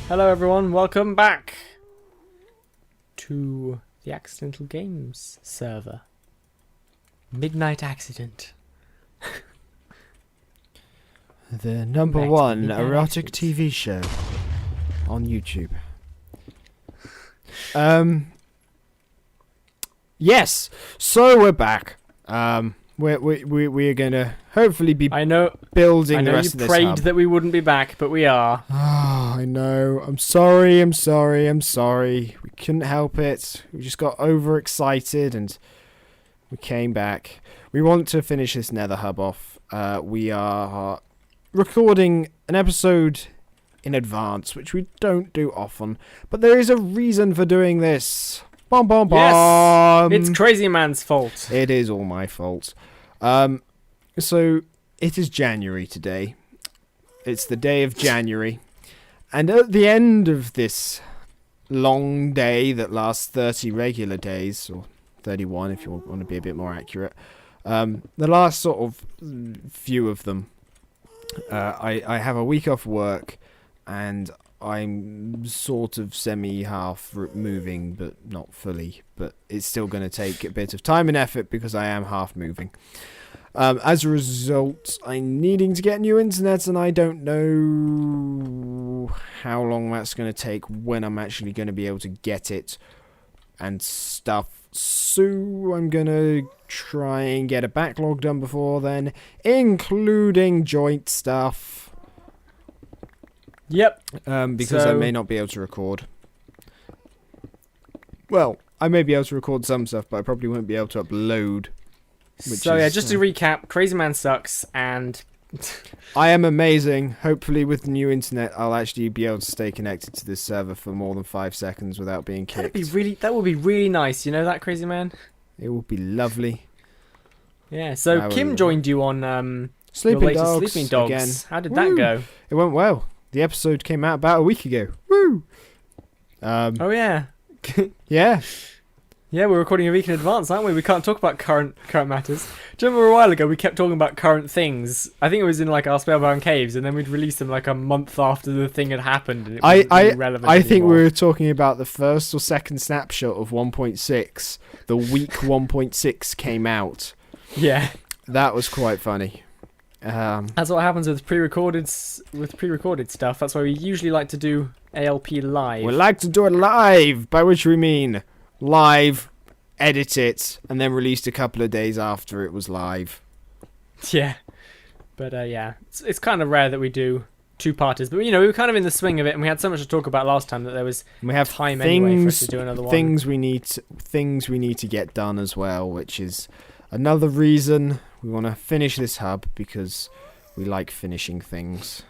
Hello everyone, welcome back to the Accidental Games server. Midnight Accident. The number one erotic TV show on YouTube. Yes, so we're back. We're gonna hopefully be building the rest of this hub. I know you prayed that we wouldn't be back, but we are. Oh, I know. I'm sorry. We couldn't help it. We just got overexcited and we came back. We want to finish this Nether hub off. We are recording an episode in advance, which we don't do often, but there is a reason for doing this. Bom bom bom. Yes, it's Crazy Man's fault. It is all my fault. So it is January today. It's the day of January, and at the end of this long day that lasts 30 regular days, or 31 if you want to be a bit more accurate, the last sort of few of them, I have a week off work, and I'm sort of semi-half moving, but not fully. But it's still going to take a bit of time and effort because I am half moving. As a result, I'm needing to get new internet, and I don't know how long that's going to take, when I'm actually going to be able to get it and stuff. So I'm going to try and get a backlog done before then, including joint stuff. Yep. Because I may not be able to record. Well, I may be able to record some stuff, but I probably won't be able to upload. Just to recap, Crazy Man sucks, and I am amazing. Hopefully with the new internet, I'll actually be able to stay connected to this server for more than 5 seconds without being kicked. That would be really nice. You know that, Crazy Man? It would be lovely. Yeah. So Kim joined you on Sleeping Dogs again. How did that go? It went well. The episode came out about a week ago. Woo! Oh yeah. Yeah. Yeah, we're recording a week in advance, aren't we? We can't talk about current matters. Do you remember a while ago we kept talking about current things? I think it was in like our Spellbound Caves, and then we'd release them like a month after the thing had happened, and it wasn't really relevant I think anymore. we were talking about the first or second snapshot of 1.6. The week 1.6 came out. Yeah. That was quite funny. That's what happens with pre-recorded stuff. That's why we usually like to do ALP live. We like to do it live, by which we mean live, edit it, and then released a couple of days after it was live. Yeah, but yeah, it's kind of rare that we do two-parters. But you know, we were kind of in the swing of it, and we had so much to talk about last time that there was time anyway for us to do another one. Things we need to get done as well, which is another reason we want to finish this hub, because we like finishing things.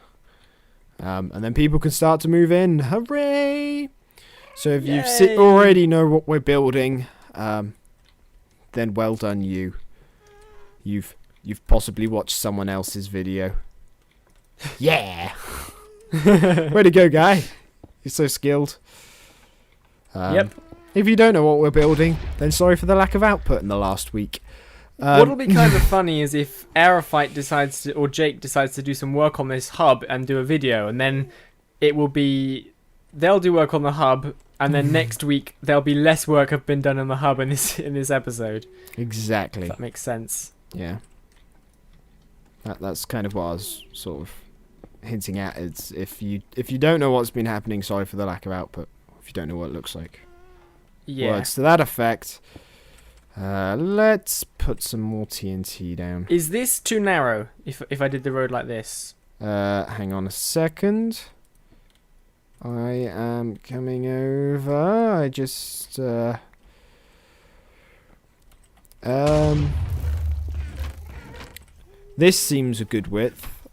And then people can start to move in. Hooray! So if you already know what we're building, then well done you. You've possibly watched someone else's video. Yeah! Way to go, guy. You're so skilled. Yep. If you don't know what we're building, then sorry for the lack of output in the last week. What'll be kind of funny is if Aerophyte or Jake decides to do some work on this hub and do a video, and then it will be, they'll do work on the hub, and then next week there'll be less work have been done on the hub in this episode. Exactly. If that makes sense. Yeah. That's kind of what I was sort of hinting at. It's if you don't know what's been happening, sorry for the lack of output. If you don't know what it looks like. Yeah. Words to that effect. Let's put some more TNT down. Is this too narrow if I did the road like this? Hang on a second. I am coming over. I just this seems a good width.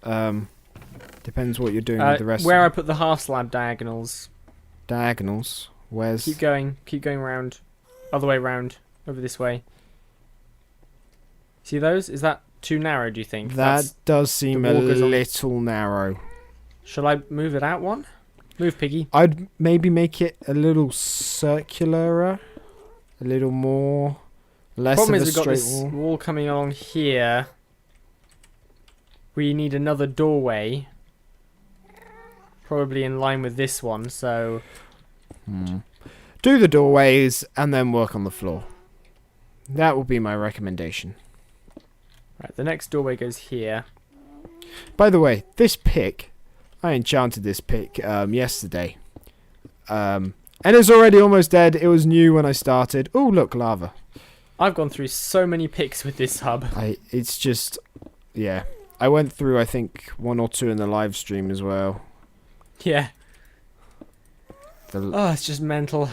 Depends what you're doing with the rest. Where I put the half slab diagonals. Diagonals. Where's? Keep going round, other way round. Over this way. See those? Is that too narrow, do you think? That does seem a little narrow. Shall I move it out one? Move, piggy. I'd maybe make it a little circular, a little more, less of a straight wall. Problem is we've got this wall coming along here. We need another doorway. probably in line with this one. So Do the doorways and then work on the floor. That will be my recommendation. right, the next doorway goes here. By the way, this pick, I enchanted this pick yesterday. And it's already almost dead. It was new when I started. Oh, look, lava. I've gone through so many picks with this hub. It's just, yeah. I went through, I think, 1 or 2 in the live stream as well. Yeah. Oh, it's just mental.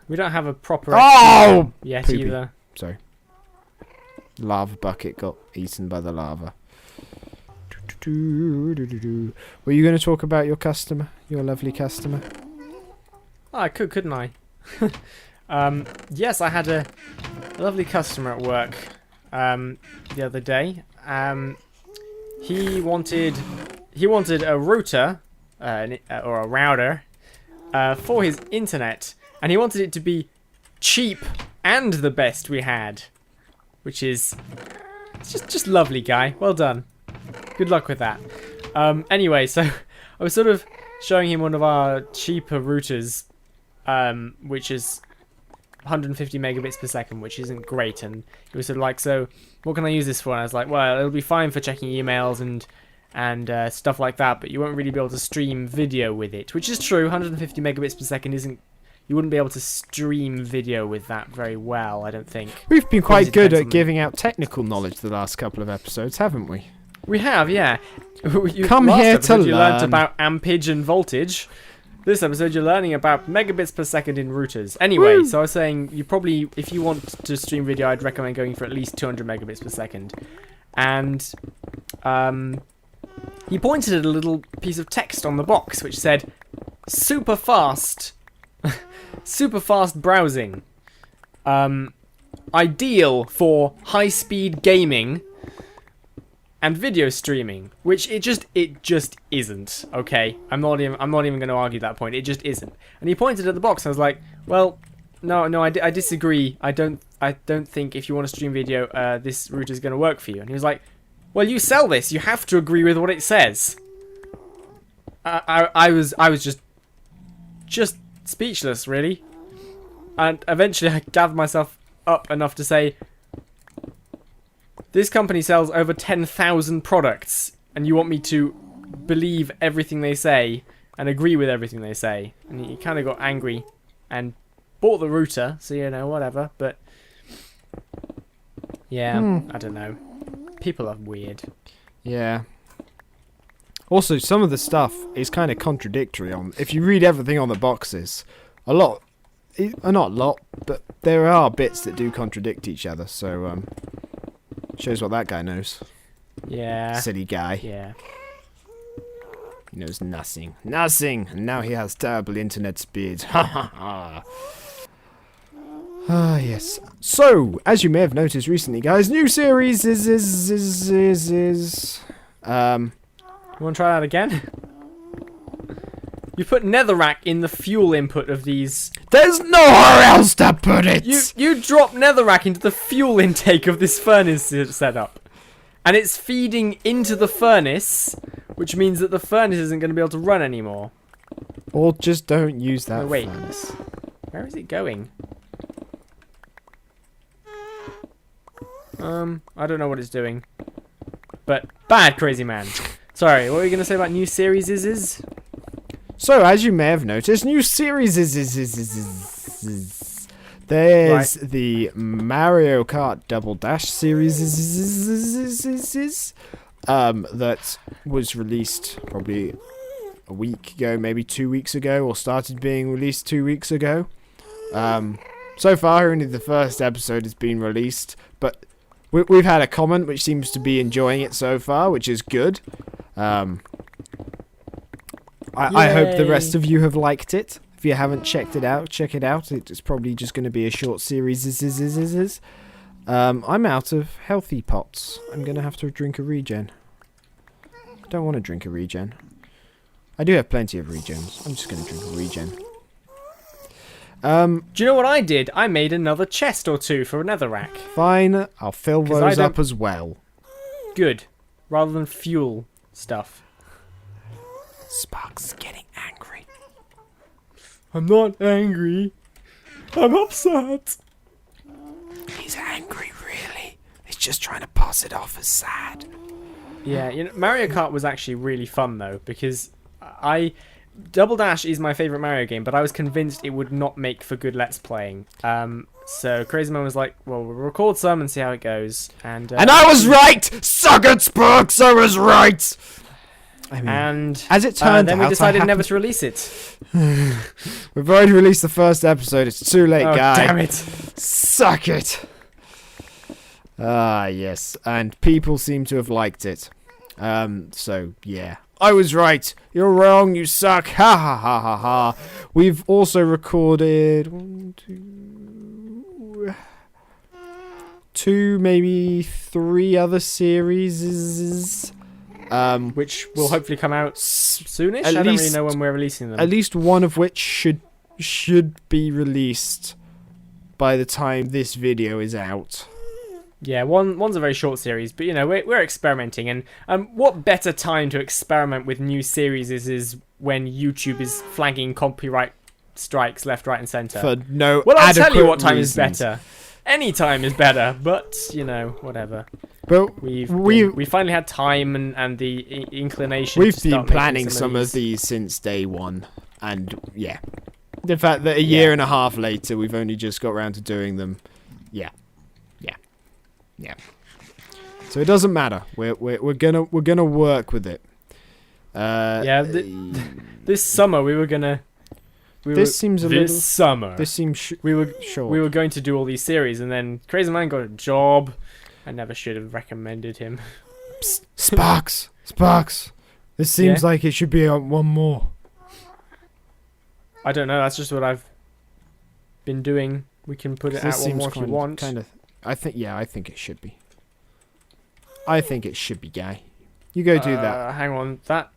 We don't have a proper Oh! yet Poopy. either. Sorry. Lava bucket got eaten by the lava. Were you going to talk about your customer? Your lovely customer? Oh, I could, couldn't I? Yes, I had a lovely customer at work the other day. He wanted a router or a router for his internet, and he wanted it to be cheap and the best we had, which is just lovely, guy. Well done. Good luck with that. Anyway, so I was sort of showing him one of our cheaper routers, which is 150 megabits per second, which isn't great, and he was sort of like, so what can I use this for? And I was like, well, it'll be fine for checking emails and stuff like that, but you won't really be able to stream video with it, which is true. 150 megabits per second isn't, you wouldn't be able to stream video with that very well, I don't think. We've been Obviously quite good depends at on giving out technical knowledge the last couple of episodes, haven't we? We have, yeah. Come last here to episode you learnt learn. about ampage and voltage. This episode you're learning about megabits per second in routers. Anyway, Woo! so I was saying, you probably, if you want to stream video, I'd recommend going for at least 200 megabits per second. And he pointed at a little piece of text on the box which said, super fast, super fast browsing. Ideal for high-speed gaming and video streaming, which it just isn't. Okay, I'm not even going to argue that point. It just isn't. And he pointed at the box. And I was like, well, no, I disagree. I don't think if you want to stream video, this router is going to work for you. And he was like, well, you sell this. You have to agree with what it says. I was just speechless, really. And eventually, I gathered myself up enough to say, this company sells over 10,000 products, and you want me to believe everything they say and agree with everything they say. And he kind of got angry and bought the router, so, you know, whatever. But, yeah, I don't know. People are weird. Yeah. Also, some of the stuff is kind of contradictory. If you read everything on the boxes, not a lot, but there are bits that do contradict each other, so, shows what that guy knows. Yeah. Silly guy. Yeah. He knows nothing. Nothing! And now he has terrible internet speed. Ha ha ha. Ah, yes. So, as you may have noticed recently, guys, new series is You want to try that again? You put netherrack in the fuel input of these. There's nowhere else to put it! You drop netherrack into the fuel intake of this furnace setup. And it's feeding into the furnace, which means that the furnace isn't going to be able to run anymore. Or just don't use that Oh, wait. furnace. Where is it going? I don't know what it's doing. But bad, crazy man. Sorry, what were you going to say about new series is? So, as you may have noticed, new series there's the Mario Kart Double Dash series that was released probably a week ago, maybe 2 weeks ago, or started being released 2 weeks ago. So far, only the first episode has been released, but we've had a comment which seems to be enjoying it so far, which is good. I hope the rest of you have liked it. If you haven't checked it out, check it out. It's probably just going to be a short series. I'm out of healthy pots. I'm going to have to drink a regen. I don't want to drink a regen. I do have plenty of regens. I'm just going to drink a regen. Do you know what I did? I made another chest or two for a netherrack. Fine, I'll fill those up as well. Good. Rather than fuel stuff. Sparks is getting angry. I'm not angry. I'm upset. He's angry, really. He's just trying to pass it off as sad. Yeah, you know, Mario Kart was actually really fun though, because Double Dash is my favorite Mario game, but I was convinced it would not make for good Let's Playing. So Crazy Man was like, "Well, we'll record some and see how it goes." And I was right. Suck it, Sparks. I was right. I mean, and as it turned then out, we decided never to release it. We've already released the first episode. It's too late, Oh, guy. damn it! Suck it. Ah, yes, and people seem to have liked it. So yeah, I was right. You're wrong. You suck. Ha ha ha ha ha. We've also recorded two, maybe 3 other series. Which will hopefully come out soonish. At I don't least- really know when we're releasing them. At least one of which should be released by the time this video is out. Yeah, one's a very short series, but you know we're experimenting, and what better time to experiment with new series is when YouTube is flagging copyright strikes left, right, and centre. For no Well, I'll tell you adequate what time reasons. is better. Any time is better, but you know whatever. But We we finally had time and the inclination. we've to been start making planning some of these. these since day one, and yeah, the fact that a year and a half later we've only just got around to doing them, yeah. So it doesn't matter. We're gonna work with it. This summer we were gonna. This seems a this little. summer. This seems we were short. we were going to do all these series, and then Crazy Man got a job. I never should have recommended him. Psst, Sparks. This seems like it should be on one more. I don't know. That's just what I've been doing. We can put it out one more if you want. Kind of. I think it should be. I think it should be, guy. You go do that. Hang on. That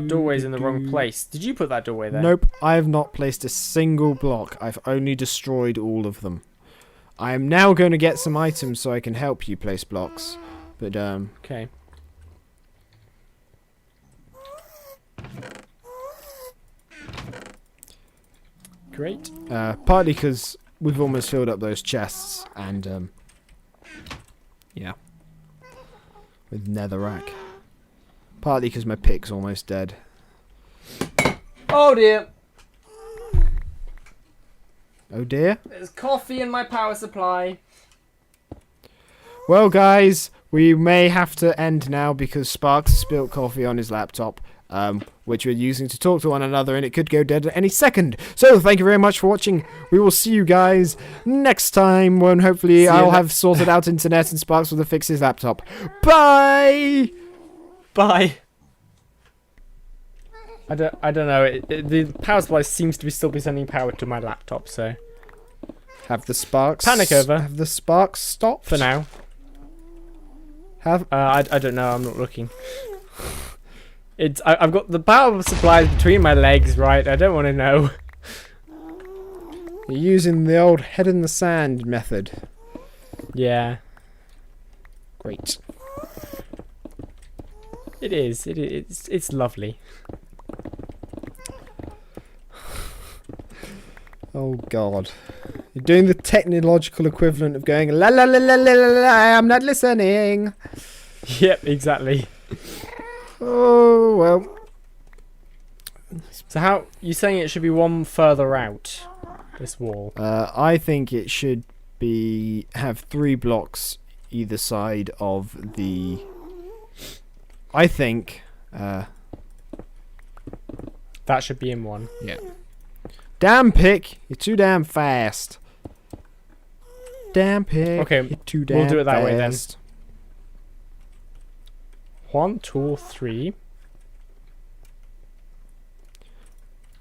doorway's in the wrong place. Did you put that doorway there? Nope, I have not placed a single block. I've only destroyed all of them. I am now going to get some items so I can help you place blocks. But Okay. Great. partly because we've almost filled up those chests, and yeah, with netherrack. Partly because my pick's almost dead. Oh dear. Oh dear. There's coffee in my power supply. Well, guys, we may have to end now because Sparks spilled coffee on his laptop, which we're using to talk to one another, and it could go dead at any second. So, thank you very much for watching. We will see you guys next time when hopefully I'll have sorted out internet and Sparks will have fixed his laptop. Bye! Bye. I don't know. The power supply seems to still be sending power to my laptop, so Have the Sparks... Panic over. Have the Sparks stopped? for now. Have... I don't know. I'm not looking. I've got the power supplies between my legs, right? I don't want to know. You're using the old head in the sand method. Yeah, Great. it is. It's lovely. Oh God. You're doing the technological equivalent of going la la la la la la la, I'm not listening. Yep, exactly. Oh well. So how you saying it should be one further out? This wall. I think it should have 3 blocks either side of the. I think. That should be in one. Yeah. Damn pick! You're too damn fast. Damn pick! Okay, you're too damn we'll do it that way then. fast. 1, 2, 3.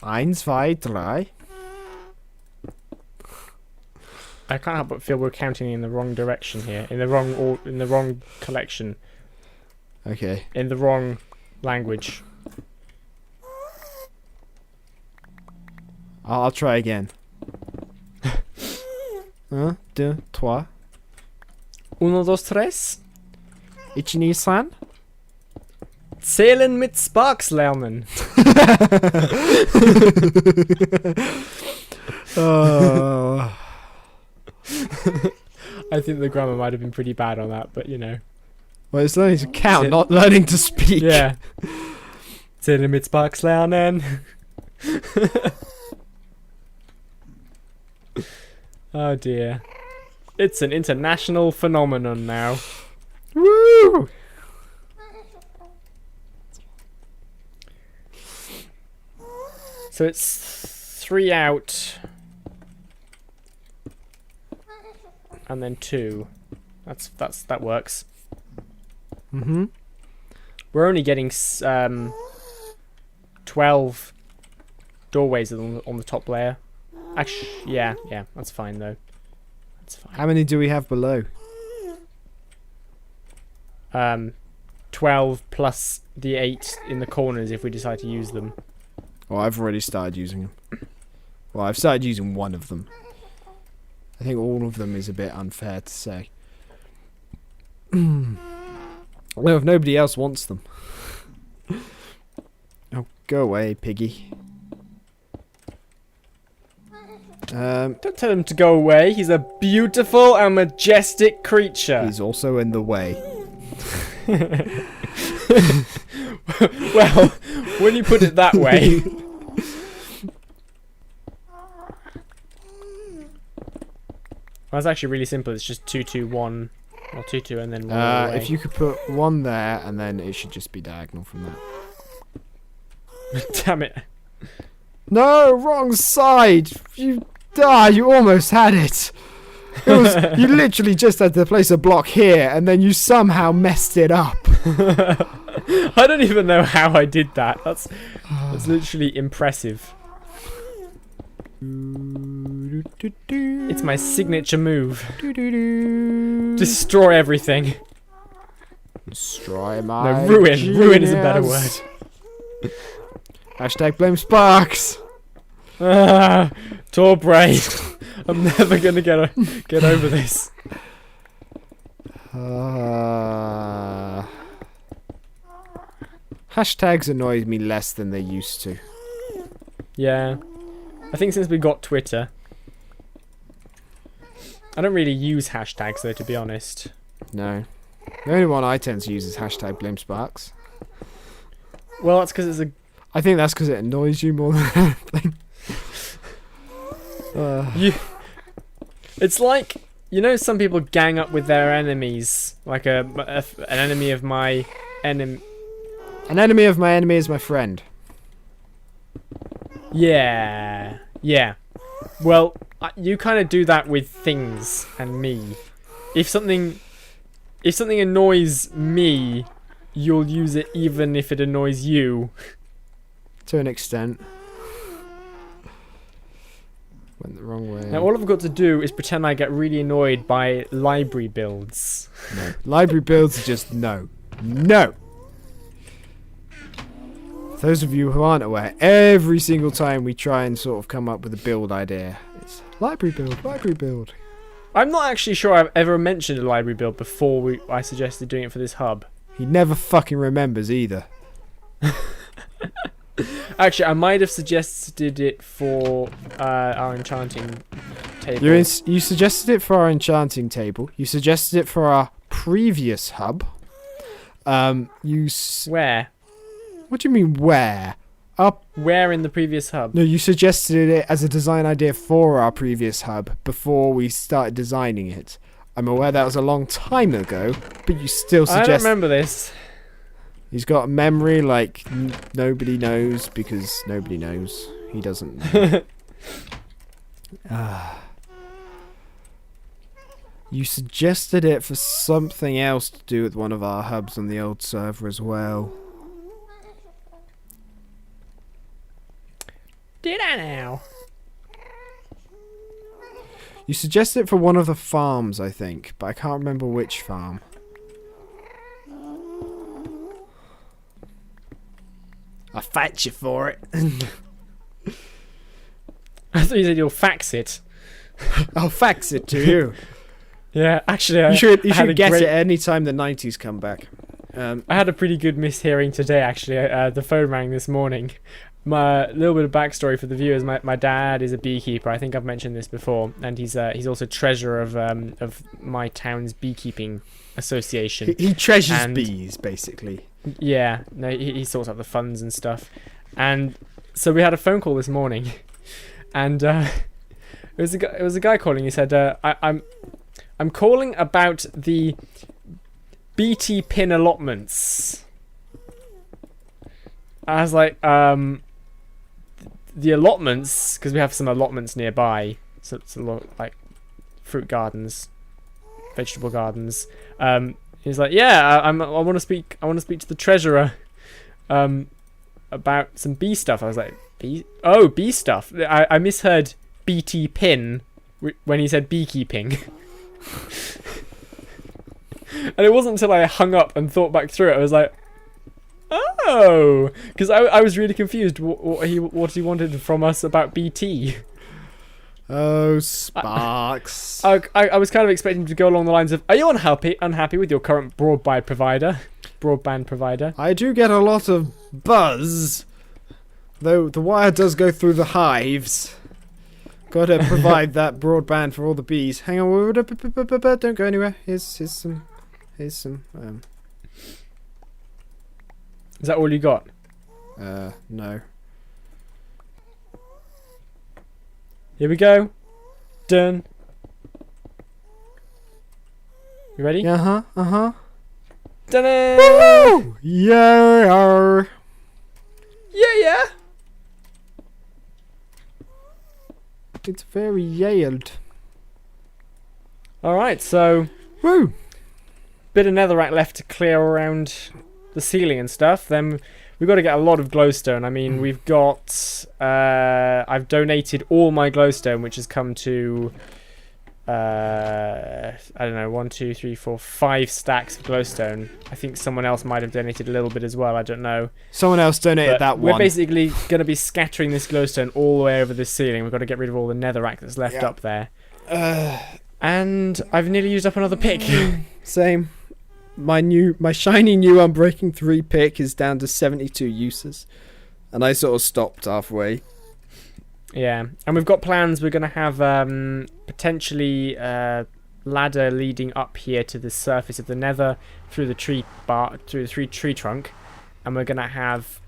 1, 2, 3. I can't help but feel we're counting in the wrong direction here. In the wrong collection. Okay. In the wrong language. I'll try again. 1, 2, 3. 1, 2, 3. Ichi-ni-san. Zählen mit Sparks lernen. Oh. I think the grammar might have been pretty bad on that, but you know. Well, it's learning to count, not learning to speak. Yeah. Zählen mit Sparks lernen. Oh dear. It's an international phenomenon now. Woo! So it's 3 out. And then 2. That works. Mm-hmm. We're only getting 12 doorways on the top layer. Actually, yeah, that's fine though. That's fine. How many do we have below? 12 plus the 8 in the corners if we decide to use them. Oh, I've already started using them. Well, I've started using one of them. I think all of them is a bit unfair to say. Well, if nobody else wants them. Oh, go away, piggy. Don't tell him to go away. He's a beautiful and majestic creature. He's also in the way. Well, when you put it that way. Well, it's actually really simple. It's just 2, 2, 1, or 2, 2, and then 1 away. If you could put one there, and then it should just be diagonal from that. Damn it. No, wrong side. You almost had it. You literally just had to place a block here, and then you somehow messed it up. I don't even know how I did that. That's literally impressive. It's my signature move. Destroy everything. Destroy my No, ruin. genius. Ruin is a better word. Hashtag blame Sparks. Tor brain. I'm never gonna get over this. Hashtags annoy me less than they used to. Yeah. I think since we got Twitter. I don't really use hashtags though, to be honest. No. The only one I tend to use is hashtag blame Sparks. Well, that's because it's a... I think that's because it annoys you more than anything. It's like, you know, some people gang up with their enemies. Like an enemy of my enemy. An enemy of my enemy is my friend. Yeah. Yeah. Well, you kind of do that with things and me. If something annoys me, you'll use it even if it annoys you. To an extent. Went the wrong way. Now all I've got to do is pretend I get really annoyed by library builds. No. Library builds are just no. No! Those of you who aren't aware, every single time we try and sort of come up with a build idea, it's library build, library build. I'm not actually sure I've ever mentioned a library build before I suggested doing it for this hub. He never fucking remembers either. Actually, I might have suggested it for our enchanting table. You suggested it for our enchanting table. You suggested it for our previous hub. Where? What do you mean where? Where in the previous hub? No, you suggested it as a design idea for our previous hub before we started designing it. I'm aware that was a long time ago, but you still suggest... I don't remember this. He's got a memory like nobody knows because nobody knows. He doesn't know. You suggested it for something else to do with one of our hubs on the old server as well. Did I now? You suggested it for one of the farms, I think, but I can't remember which farm. I'll fight you for it. I thought you said you'll fax it. I'll fax it to you. Yeah, actually, You should get it any time the 90s come back. I had a pretty good mishearing today, actually. The phone rang this morning. My little bit of backstory for the viewers. My dad is a beekeeper. I think I've mentioned this before, and he's also treasurer of my town's beekeeping association. He treasures bees, basically. Yeah, no, he sorts out the funds and stuff. And so we had a phone call this morning, and it was a guy calling. He said, I'm calling about the BT pin allotments. I was like, the allotments, because we have some allotments nearby, so it's a lot like fruit gardens, vegetable gardens. He's like, yeah, I want to speak to the treasurer, about some bee stuff. I was like, bee stuff. I misheard BT pin when he said beekeeping. And it wasn't until I hung up and thought back through it, I was like, oh, because I was really confused what he wanted from us about BT. Oh, Sparks. I was kind of expecting him to go along the lines of, are you unhappy with your current broadband provider? I do get a lot of buzz, though the wire does go through the hives. Gotta provide that broadband for all the bees. Hang on, don't go anywhere. Here's some. Is that all you got? No. Here we go. Done. You ready? Uh-huh. Done it! Woo! Yeah. Yeah. It's very yailed. Alright, so Woo! bit of netherrack left to clear around the ceiling and stuff. Then we've got to get a lot of glowstone. I mean, we've got I've donated all my glowstone, which has come to I don't know, 1, 2, 3, 4, 5 stacks of glowstone. I think someone else might have donated a little bit as well, I don't know. Someone else donated that one. We're basically going to be scattering this glowstone all the way over this ceiling. We've got to get rid of all the netherrack that's left up there. And I've nearly used up another pick. Same. My shiny new Unbreaking 3 pick is down to 72 uses. And I sort of stopped halfway. Yeah, and we've got plans. We're going to have potentially a ladder leading up here to the surface of the nether through the tree trunk, and we're going to have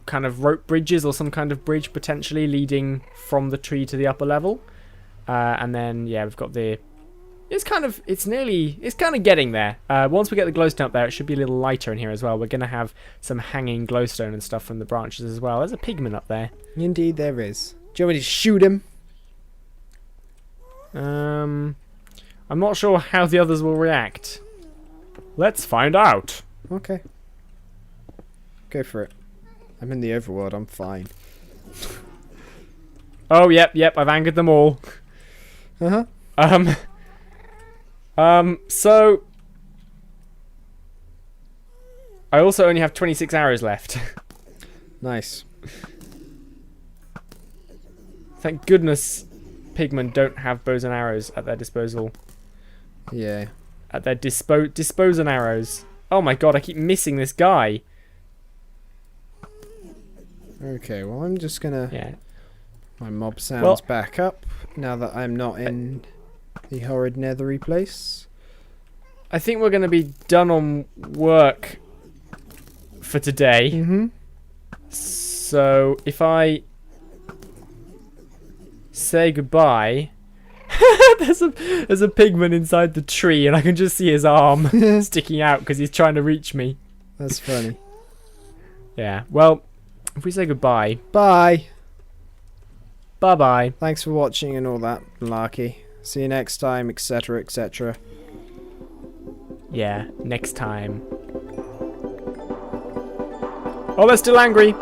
kind of rope bridges or some kind of bridge potentially leading from the tree to the upper level. And then yeah, we've got the. It's kind of getting there. Once we get the glowstone up there, it should be a little lighter in here as well. We're going to have some hanging glowstone and stuff from the branches as well. There's a pigman up there. Indeed there is. Do you want me to shoot him? I'm not sure how the others will react. Let's find out. Okay. Go for it. I'm in the overworld, I'm fine. Oh, yep, I've angered them all. Uh-huh. So I also only have 26 arrows left. Nice. Thank goodness pigmen don't have bows and arrows at their disposal. Yeah. At their dispose and arrows. Oh my god, I keep missing this guy. Okay, well I'm just gonna... Yeah. My mob sounds back up now that I'm not in the horrid nethery place. I think we're going to be done on work for today. Mm-hmm. So if I say goodbye, there's a pigman inside the tree, and I can just see his arm sticking out because he's trying to reach me. That's funny. Yeah. Well, if we say goodbye, Bye. bye. Thanks for watching and all that malarkey. See you next time, etc., etc. Yeah. Next time. Oh, they're still angry.